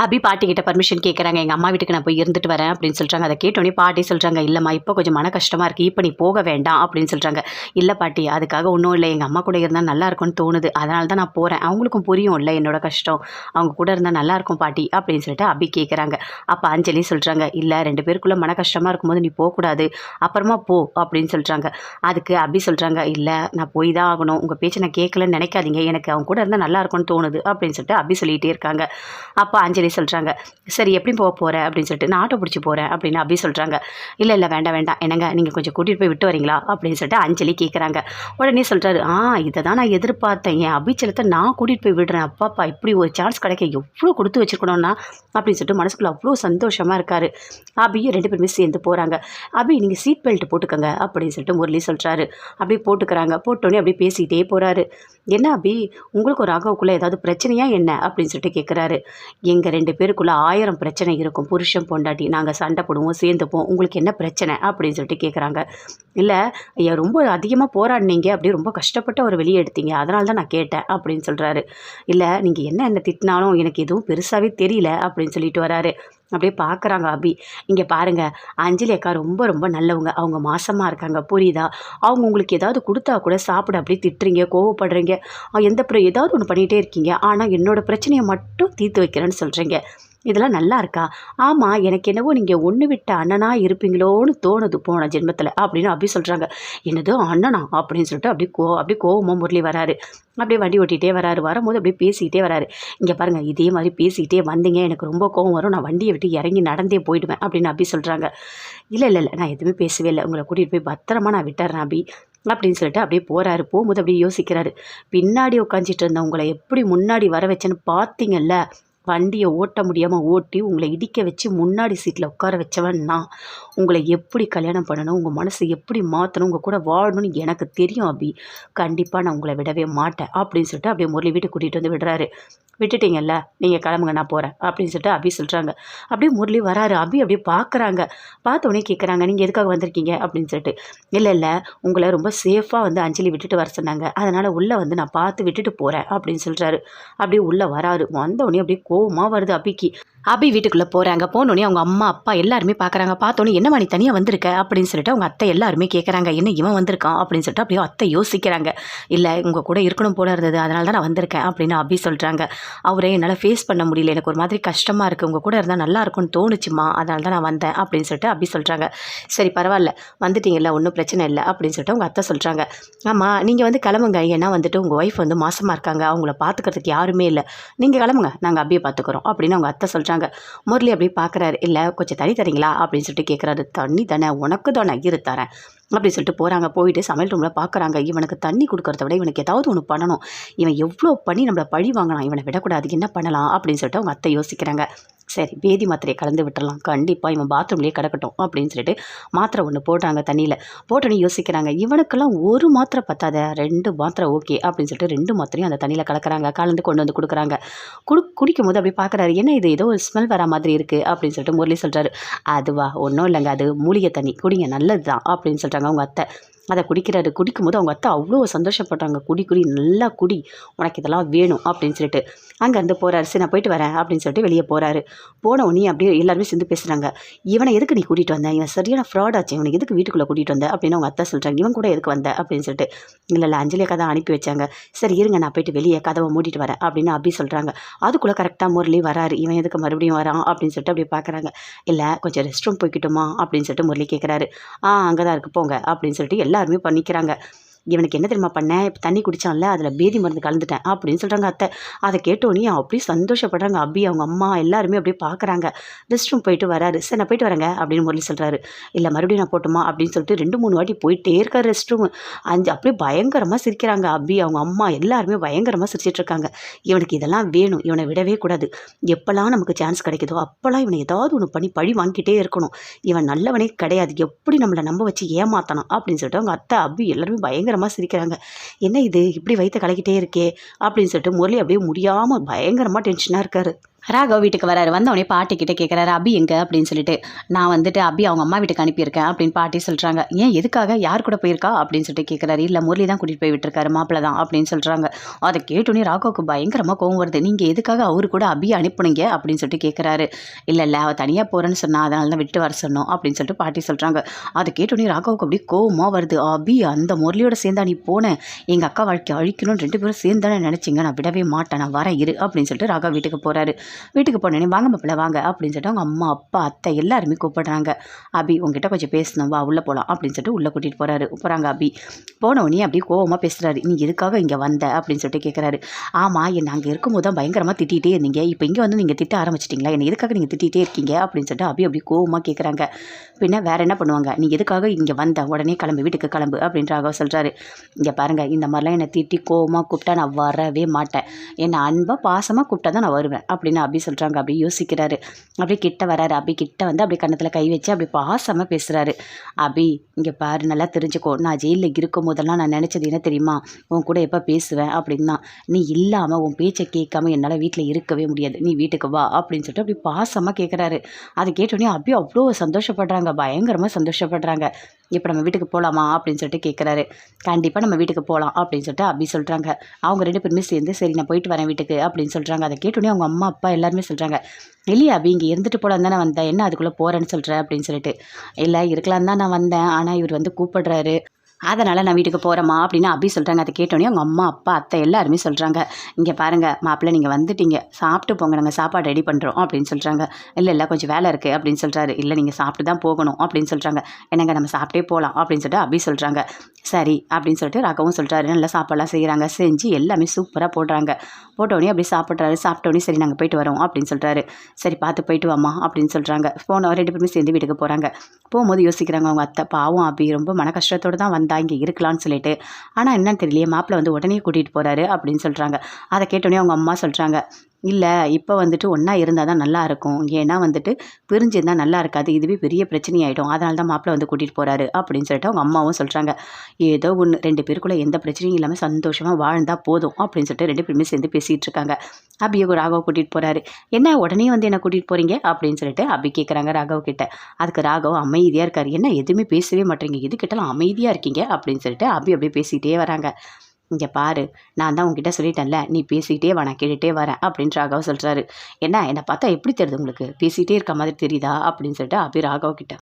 அபி பாட்டிக்கிட்ட பர்மிஷன் கேட்குறாங்க. எங்கள் அம்மா வீட்டுக்கு நான் போய் இருந்துட்டு வரேன் அப்படின்னு சொல்கிறாங்க. அதை கேட்டோன்னே பாட்டி சொல்கிறாங்க, இல்லைம்மா இப்போ கொஞ்சம் மன கஷ்டமாக இருக்குது, இப்போ நீ போக வேண்டாம் அப்படின்னு சொல்கிறாங்க. இல்லை பாட்டி, அதுக்காக ஒன்றும் இல்லை, எங்கள் அம்மா கூட இருந்தால் நல்லா இருக்கும்னு தோணுது, அதனால தான் நான் போகிறேன். அவங்களுக்கும் புரியும் இல்லை என்னோட கஷ்டம், அவங்க கூட இருந்தால் நல்லா இருக்கும் பாட்டி அப்படின்னு சொல்லிட்டு அபி கேட்குறாங்க. அப்போ அஞ்சலி சொல்கிறாங்க, இல்லை 2 பேருக்குள்ளே மன கஷ்டமாக இருக்கும்போது நீ போகக்கூடாது, அப்புறமா போ அப்படின்னு சொல்கிறாங்க. அதுக்கு அபி சொல்கிறாங்க, இல்லை நான் போய் தான் ஆகணும், உங்கள் பேச்சை நான் கேட்கலன்னு நினைக்காதீங்க, எனக்கு அவங்க கூட இருந்தால் நல்லா இருக்கும்னு தோணுது அப்படின்னு சொல்லிட்டு அபி சொல்லிகிட்டே இருக்காங்க. அப்போ அஞ்சலி சொல்கிறாங்க, சரி எப்படி போக போகிற அப்படின்னு சொல்லிட்டு, நான் ஆட்டோ பிடிச்சி போகிறேன் அப்படின்னு அபி சொல்கிறாங்க. இல்லை இல்லை வேண்டாம் வேண்டாம், என்னங்க நீங்கள் கொஞ்சம் கூட்டிகிட்டு போய் விட்டு வரீங்களா அப்படின்னு சொல்லிட்டு அஞ்சலி கேட்குறாங்க. உடனே சொல்கிறாரு, இதை தான் நான் எதிர்பார்த்தேன், என் அபிச்சலத்தை நான் கூட்டிகிட்டு போய் விடுறேன், அப்பாப்பா இப்படி ஒரு சான்ஸ் கிடைக்க எவ்வளோ கொடுத்து வச்சுருக்கணும்னா அப்படின்னு சொல்லிட்டு மனசுக்குள்ள அவ்வளோ சந்தோஷமாக இருக்காரு. அபி 2 பேருமே சேர்ந்து போகிறாங்க. அபி நீங்கள் சீட் பெல்ட் போட்டுக்கோங்க அப்படின்னு சொல்லிட்டு முரளி சொல்கிறாரு. அப்படியே போட்டுக்கிறாங்க. போட்டோன்னே அப்படியே பேசிகிட்டே போகிறாரு. என்ன அபி, உங்களுக்கு ஒரு ராகவுக்குள்ளே ஏதாவது பிரச்சனையா என்ன அப்படின்னு சொல்லிட்டு கேட்குறாரு. எங்கள் 2 பேருக்குள்ளே 1000 பிரச்சனை இருக்கும், புருஷன் பொண்டாட்டி, நாங்கள் சண்டை போடுவோம், சேர்ந்துப்போம், உங்களுக்கு என்ன பிரச்சனை அப்படின்னு சொல்லிட்டு கேட்குறாங்க. இல்லை ஐயா, ரொம்ப அதிகமாக போராடினீங்க, அப்படியே ரொம்ப கஷ்டப்பட்டு அவர் வெளியே எடுத்தீங்க, அதனால தான் நான் கேட்டேன் அப்படின்னு சொல்கிறாரு. இல்லை நீங்கள் என்ன திட்டினாலும் எனக்கு எதுவும் பெருசாகவே தெரியல அப்படின்னு சொல்லிட்டு வராரு. அப்படியே பார்க்குறாங்க அபி. இங்கே பாருங்கள், அஞ்சலி அக்கா ரொம்ப ரொம்ப நல்லவங்க, அவங்க மாசமாக இருக்காங்க புரியுதா, அவங்க உங்களுக்கு ஏதாவது கொடுத்தா கூட சாப்பிட அப்படியே திட்டுறீங்க, கோவப்படுறீங்க, ஏதாவது ஒன்று பண்ணிகிட்டே இருக்கீங்க, ஆனால் என்னோடய பிரச்சனையை மட்டும் தீர்த்து வைக்கிறேன்னு சொல்கிறீங்க, இதெல்லாம் நல்லா இருக்கா? ஆமாம், எனக்கு என்னவோ நீங்கள் ஒன்று விட்ட அண்ணனாக இருப்பீங்களோன்னு தோணுது போன ஜென்மத்தில் அப்படின்னு அபி சொல்கிறாங்க. என்னதோ அண்ணனா அப்படின்னு சொல்லிட்டு அப்படியே கோவமாக முரளி வராரு. அப்படியே வண்டி ஓட்டிகிட்டே வராரு. வரும்போது அப்படியே பேசிக்கிட்டே வராரு. இங்கே பாருங்கள், இதே மாதிரி பேசிக்கிட்டே வந்தீங்க எனக்கு ரொம்ப கோவம் வரும், நான் வண்டியை விட்டு இறங்கி நடந்தே போயிடுவேன் அப்படின்னு அபி சொல்கிறாங்க. இல்லை இல்லை இல்லை, நான் எதுவுமே பேசவே இல்லை, உங்களை கூட்டிகிட்டு போய் பத்திரமா நான் விட்டுறேன் அபி அப்படின்னு சொல்லிட்டு அப்படியே போகிறாரு. போகும்போது அப்படியே யோசிக்கிறாரு, பின்னாடி உட்காந்துட்டு இருந்த உங்களை எப்படி முன்னாடி வர வச்சேன்னு பார்த்தீங்கல்ல, வண்டியை ஓட்ட முடியாமல் ஓட்டி உங்களை இடிக்க வச்சு முன்னாடி சீட்டில் உட்கார வச்சவன் நான். உங்களை எப்படி கல்யாணம் பண்ணணும், உங்கள் மனசை எப்படி மாற்றணும், உங்கள் கூட வாழணும்னு எனக்கு தெரியும் அபி, கண்டிப்பாக நான் உங்களை விடவே மாட்டேன் அப்படின்னு சொல்லிட்டு அப்படியே முரளி வீட்டுக்கு கூட்டிகிட்டு வந்து விடுறாரு. விட்டுட்டீங்கல்ல, நீங்கள் கிளம்புங்க நான் போகிறேன் அப்படின்னு சொல்லிட்டு அபி சொல்கிறாங்க. அப்படியே முரளி வராரு. அபி அப்படியே பார்க்குறாங்க. பார்த்தோன்னே கேட்குறாங்க, நீங்கள் எதுக்காக வந்திருக்கீங்க அப்படின்னு சொல்லிட்டு. இல்லை இல்லை, உங்களை ரொம்ப சேஃபாக வந்து அஞ்சலி விட்டுட்டு வர சொன்னாங்க, அதனால் உள்ளே வந்து நான் பார்த்து விட்டுட்டு போகிறேன் அப்படின்னு சொல்கிறாரு. அப்படியே உள்ளே வராரு. வந்தோடனே அப்படியே கோவமாக வருது அபிக்கு. அபி வீட்டுக்குள்ளே போகிறாங்க. போனோடனே அவங்க அம்மா அப்பா எல்லாருமே பார்க்குறாங்க. பார்த்தோன்னே என்னம்மா நீ தனியாக வந்திருக்க அப்படின்னு சொல்லிட்டு அவங்க அத்தை எல்லாருமே கேட்குறாங்க. என்ன இவன் வந்திருக்கான் அப்படின்னு சொல்லிட்டு அப்படியே அத்தை யோசிக்கிறாங்க. இல்லை உங்கள் கூட இருக்கணும் போல இருந்தது, அதனால தான் நான் வந்திருக்கேன் அப்படின்னு அபி சொல்கிறாங்க. அவரே என்னால் ஃபேஸ் பண்ண முடியல, எனக்கு ஒரு மாதிரி கஷ்டமாக இருக்குது, உங்கள் கூட இருந்தால் நல்லா இருக்கும்னு தோணுச்சுமா, அதனால தான் நான் வந்தேன் அப்படின்னு சொல்லிட்டு அபி சொல்கிறாங்க. சரி பரவாயில்ல, வந்துட்டீங்கல்ல, ஒன்றும் பிரச்சனை இல்லை அப்படின்னு சொல்லிட்டு அவங்க அத்தை சொல்கிறாங்க. ஆமாம் நீங்கள் வந்து கிளம்புங்க, ஏன்னா வந்துட்டு உங்கள் ஒய்ஃப் வந்து மாசமாக இருக்காங்க, அவங்கள பார்த்துக்கிறதுக்கு யாருமே இல்லை, நீங்கள் கிளம்புங்க, நாங்கள் அபியை பார்த்துக்குறோம் அப்படின்னு அவங்க அத்தை சொல்கிறாங்க. முரளி அப்படி பார்க்குறாரு. இல்லை கொஞ்சம் தண்ணி தரீங்களா அப்படின்னு சொல்லிட்டு கேட்குறாரு. தண்ணி தானே, உனக்கு தானே, இரு தரேன் அப்படின்னு சொல்லிட்டு போகிறாங்க. போயிட்டு சமையல் ரூமில் பார்க்குறாங்க. இவனுக்கு தண்ணி கொடுக்கறத விட இவனுக்கு ஏதாவது ஒன்று பண்ணணும், இவன் எவ்வளோ பண்ணி நம்மளை பழி வாங்கலாம், இவனை விடக்கூடாது, என்ன பண்ணலாம் அப்படின்னு சொல்லிட்டு அவங்க அத்தை யோசிக்கிறாங்க. சரி பேதி மாத்திரையை கலந்து விட்டுறலாம், கண்டிப்பாக இவன் பாத்ரூம்லேயே கிடக்கட்டும் அப்படின்னு சொல்லிட்டு மாத்திரை ஒன்று போடுறாங்க. தண்ணியில் போட்டோன்னே யோசிக்கிறாங்க, இவனுக்கெல்லாம் ஒரு மாத்திரை பத்தாத, 2 மாத்திரை ஓகே அப்படின்னு சொல்லிட்டு 2 மாத்திரையும் அந்த தண்ணியில் கலக்கிறாங்க. கலந்து கொண்டு வந்து கொடுக்குறாங்க. குடிக்கும் போது அப்படி பார்க்குறாரு. என்ன இது ஏதோ ஒரு ஸ்மெல் வர மாதிரி இருக்குது அப்படின்னு சொல்லிட்டு முரளி சொல்கிறாரு. அதுவா, ஒன்றும் இல்லைங்க, அது மூலிகை தண்ணி, குடிங்க நல்லது தான் அப்படின்னு சொல்கிறாங்க அவங்க அத்தை. அதை குடிக்கிறாரு. குடிக்கும்போது அவங்க அத்தை அவ்வளோ சந்தோஷப்படுறாங்க. குடி நல்லா குடி, உனக்கு இதெல்லாம் வேணும் அப்படின்னு சொல்லிட்டு அங்கேருந்து போகிறாரு. சரி நான் போயிட்டு வரேன் அப்படின்னு சொல்லிட்டு வெளியே போகிறாரு. போன உடனே அப்படியே எல்லாருமே சேர்ந்து பேசுகிறாங்க. இவனை எதுக்கு நீ கூட்டிகிட்டு வந்த, இவன் சரியான ஃப்ராட் ஆச்சு, இவனை எதுக்கு வீட்டுக்குள்ளே கூட்டிகிட்டு வந்த அப்படின்னு அவங்க அத்தை சொல்கிறாங்க. இவன் கூட எதுக்கு வந்த அப்படின்னு சொல்லிட்டு. இல்லை அஞ்சலி அக்கா தான் அனுப்பி வச்சாங்க. சரி இருங்க நான் போயிட்டு வெளியே கதவை மூடிட்டு வரேன் அப்படின்னு அபி சொல்கிறாங்க. அதுக்குள்ளே கரெக்டாக முரளி வராரு. இவன் எதுக்கு மறுபடியும் வரான் அப்படின்னு சொல்லிட்டு அப்படியே பார்க்குறாங்க. இல்லை கொஞ்சம் ரெஸ்ட் ரூம் போய்க்கிட்டோமா அப்படின்னு சொல்லிட்டு முரளி கேட்குறாரு. அங்கே தான் இருக்குது போங்க அப்படின்னு சொல்லிட்டு எல்லாருமே பண்ணிக்கிறாங்க. இவனுக்கு என்ன தெரியுமா பண்ணேன், இப்போ தண்ணி குடித்தான்ல, அதில் பேதி மருந்து கலந்துட்டேன் அப்படின்னு சொல்கிறாங்க அத்தை. அதை கேட்டோன்னே அப்படியே சந்தோஷப்படுறாங்க. அபி அவங்க அம்மா எல்லாருமே அப்படியே பார்க்குறாங்க. ரெஸ்ட் ரூம் போயிட்டு வராரு. சரி நான் போயிட்டு வரேங்க அப்படின்னு முரளி சொல்கிறாரு. இல்லை மறுபடியும் நான் போட்டுமா அப்படின்னு சொல்லிட்டு 2-3 வாட்டி போயிட்டே இருக்கார் ரெஸ்ட் ரூம். அப்படியே பயங்கரமாக சிரிக்கிறாங்க. அபி அவங்க அம்மா எல்லாருமே பயங்கரமாக சிரிச்சிட்ருக்காங்க. இவனுக்கு இதெல்லாம் வேணும், இவனை விடவே கூடாது, எப்போல்லாம் நமக்கு சான்ஸ் கிடைக்குதோ அப்போல்லாம் இவனை ஏதாவது ஒன்று பண்ணி பழி வாங்கிக்கிட்டே இருக்கணும், இவன் நல்லவனே கிடையாது, எப்படி நம்மளை நம்ப வச்சு ஏமாத்தணும் அப்படின்னு சொல்லிட்டு அவங்க அத்தை அபி எல்லாருமே பயங்கரமாக சிரிக்கிறாங்க. என்ன இது இப்படி வயிற்ற கலக்கிட்டே இருக்கே அப்படின்னு சொல்லிட்டு முரளி அப்படியே முடியாமல் பயங்கரமாக டென்ஷனாக இருக்காரு. ராகவ் வீட்டுக்கு வராரு. வந்தவொடனே பாட்டி கிட்ட கேட்குறாரு, "அபி எங்க?" அப்படின்னு சொல்லிட்டு. "நான் வந்துட்டு அபி அவங்க அம்மா வீட்டுக்கு அனுப்பியிருக்கேன்" அப்படின்னு பாட்டி சொல்றாங்க. "ஏன் எதுக்காக? யார் கூட போயிருக்கா?" அப்படின்னு சொல்லிட்டு கேட்குறாரு. "இல்ல முரளி தான் கூட்டிட்டு போய் விட்டுருக்காரு, மாப்பிள தான்" அப்படின்னு சொல்றாங்க. அத கேட்டோனே ராகவுக்கு பயங்கரமா கோவம் வருது. "நீங்க எதுக்காக அவரு கூட அபிய அனுப்புனீங்க?" அப்படின்னு சொல்லிட்டு கேட்குறாரு. "இல்ல அவ தனியா போறேன்னு சொன்னா, அதனால தான் விட்டு வர சொன்னோம்" அப்படின்னு சொல்லிட்டு பாட்டி சொல்றாங்க. அத கேட்டோனே ராகவுக்கு அப்படியே கோவமா வருது. "அபி அந்த முரளியோட சேர்ந்தா நீ போன? எங்க அக்கா வாழ்க்கைய அழிக்கணும்னு 2 பேரும் சேர்ந்து தானே நினைச்சீங்க? நான் விடவே மாட்டேன். நான் வரேன் இரு" அப்படின்னு சொல்லிட்டு ராகவ் வீட்டுக்கு போறாரு. வீட்டுக்கு போனோடனே, "வாங்க மாப்பிள வாங்க" அப்படின்னு சொல்லிட்டு அவங்க அம்மா, அப்பா, அத்தை எல்லாருமே கூப்பிடுறாங்க. "அபி உங்ககிட்ட கொஞ்சம் பேசணும், வா உள்ள போலாம்" அப்படின்னு சொல்லிட்டு உள்ள கூட்டிட்டு போறாங்க அபி. போனவொடனே அப்படியே கோவமா பேசுறாரு. "நீ எதுக்காக இங்க வந்த?" அப்படின்னு சொல்லிட்டு கேட்குறாரு. "ஆமா, என்ன அங்க இருக்கும்போது தான் பயங்கரமா திட்டிகிட்டே இருந்தீங்க. இப்போ இங்க வந்து நீங்க திட்ட ஆரம்பிச்சிட்டீங்களா? என்ன எதுக்காக நீங்க திட்டிகிட்டே இருக்கீங்க?" அப்படின்னு சொல்லிட்டு அபி அப்படி கோவமா கேட்குறாங்க. "பின்ன வேற என்ன பண்ணுவாங்க? நீ எதுக்காக இங்க வந்த? உடனே கிளம்பு, வீட்டுக்கு கிளம்பு" அப்படின்னு ராகவ் சொல்றாரு. "இங்க பாருங்க, இந்த மாதிரிலாம் என்னை திட்டி கோவமா கூப்பிட்டா நான் வரவே மாட்டேன். என்னை அன்பா பாசமா கூப்பிட்டா தான் நான் வருவேன்" அப்படின்னு அபி சொல்றாங்க. அப்படியே யோசிக்கிறாரு. அப்படியே கிட்ட வராரு. அபி கிட்ட வந்து அப்படியே கன்னத்துல கை வச்சு அப்படியே பாசமா பேசுறாரு. "அபி இங்க பாரு, நல்லா தெரிஞ்சுக்கோ. நான் ஜெயில்ல இருக்கும் போதெல்லாம் நான் நினைச்சது என்ன தெரியுமா? உன் கூட எப்ப பேசுவேன் அப்படின்னு தான். நீ இல்லாம உன் பேச்சை கேட்காம என்னால வீட்ல இருக்கவே முடியாது. நீ வீட்டுக்கு வா" அப்படின்னு சொல்லிட்டு அப்படி பாசமா கேட்குறாரு. அதை கேட்டோடனே அபி அவ்வளோ சந்தோஷப்படுறாங்க. பயங்கரமா சந்தோஷப்படுறாங்க. "இப்போ நம்ம வீட்டுக்கு போலாமா?" அப்படின்னு சொல்லிட்டு கேட்குறாரு. "கண்டிப்பா நம்ம வீட்டுக்கு போலாம்" அப்படின்னு சொல்லிட்டு அபி சொல்றாங்க. அவங்க 2 பேருமே சேர்ந்து, "சரி நான் போயிட்டு வரேன் வீட்டுக்கு" அப்படின்னு சொல்றாங்க. அதை கேட்டோடனே அவங்க அம்மா, அப்பா எல்லாருமே சொல்றாங்க, "இல்லையா அபி, இங்க இருந்துட்டு போலான்னு தானே வந்தேன். என்ன அதுக்குள்ள போறேன்னு சொல்ற?" அப்படின்னு சொல்லிட்டு. "இல்ல இருக்கலான்னு தான் நான் வந்தேன். ஆனா இவர் வந்து கூப்பிடுறாரு. அதனால நான் வீட்டுக்கு போறேம்மா" அப்படின்னு அபி சொல்றாங்க. அதை கேட்டோனே அவங்க அம்மா, அப்பா, அத்தை எல்லாருமே சொல்றாங்க, "இங்க பாருங்க மாப்பிள்ளை, நீங்க வந்துட்டீங்க. சாப்பிட்டு போங்க. நாங்க சாப்பாடு ரெடி பண்றோம்" அப்படின்னு சொல்றாங்க. "இல்ல கொஞ்சம் வேலை இருக்கு" அப்படின்னு சொல்றாரு. "இல்ல நீங்க சாப்பிட்டு தான் போகணும்" அப்படின்னு சொல்றாங்க. "என்னங்க நம்ம சாப்பிட்டே போலாம்" அப்படின்னு சொல்லிட்டு அபி சொல்றாங்க. "சரி" அப்படின்னு சொல்லிட்டு ராகவும் சொல்றாரு. நல்லா சாப்பாடுலாம் செய்கிறாங்க. செஞ்சு எல்லாமே சூப்பராக போடுறாங்க. போட்டோடனே அப்படியே சாப்பிட்றாரு. சாப்பிட்டோடனே, "சரி நாங்கள் போயிட்டு வரோம்" அப்படின்னு சொல்றாரு. "சரி பார்த்து போயிட்டு வாம்மா" அப்படின்னு சொல்றாங்க. 2 பேருமே சேர்ந்து வீட்டுக்கு போகிறாங்க. போகும்போது யோசிக்கிறாங்க அவங்க அத்தை, பாவம் அபி ரொம்ப மன கஷ்டத்தோடு தான் வந்தா இங்கே இருக்கலாம்னு சொல்லிட்டு. ஆனால் என்னன்னு தெரியலையே, மாப்பிள்ளை வந்து உடனே கூட்டிகிட்டு போகிறாரு அப்படின்னு சொல்கிறாங்க. அதை கேட்டோடனே அவங்க அம்மா சொல்கிறாங்க, "இல்ல இப்போ வந்துட்டு ஒன்றா இருந்தால் தான் நல்லாயிருக்கும். ஏன்னா வந்துட்டு பிரிஞ்சிருந்தா நல்லா இருக்காது. இதுவே பெரிய பிரச்சனையாயிடும். அதனால தான் மாப்பிள்ளை வந்து கூட்டிகிட்டு போகிறாரு" அப்படின்னு சொல்லிட்டு அவங்க அம்மாவும் சொல்கிறாங்க. ஏதோ ஒன்று, 2 பேருக்குள்ளே எந்த பிரச்சனையும் இல்லாமல் சந்தோஷமாக வாழ்ந்தா போதும் அப்படின்னு சொல்லிட்டு 2 பேருமே சேர்ந்து பேசிகிட்டு இருக்காங்க. அபியை ராகவ் கூட்டிகிட்டு போகிறாரு. "என்ன உடனே வந்து என்ன கூட்டிகிட்டு போகிறீங்க?" அப்படின்னு சொல்லிட்டு அபி கேட்குறாங்க ராகவ் கிட்ட. அதுக்கு ராகவ் அமைதியாக இருக்காரு. "என்ன எதுவுமே பேசவே மாட்டேறீங்க, எது கேட்டாலும் அமைதியாக இருக்கீங்க" அப்படின்னு சொல்லிட்டு அபி அப்படியே பேசிகிட்டே வராங்க. "இங்கே பாரு, நான் தான் உங்ககிட்ட சொல்லிட்டேன்ல, நீ பேசிக்கிட்டே வா, நான் கேட்டுகிட்டே வரேன்" அப்படின்னு ராகவ் சொல்கிறாரு. "என்ன என்னை பார்த்தா எப்படி தெரியுது உங்களுக்கு? பேசிகிட்டே இருக்க மாதிரி தெரியுதா?" அப்படின்னு சொல்லிட்டு அபி ராகவ் கிட்ட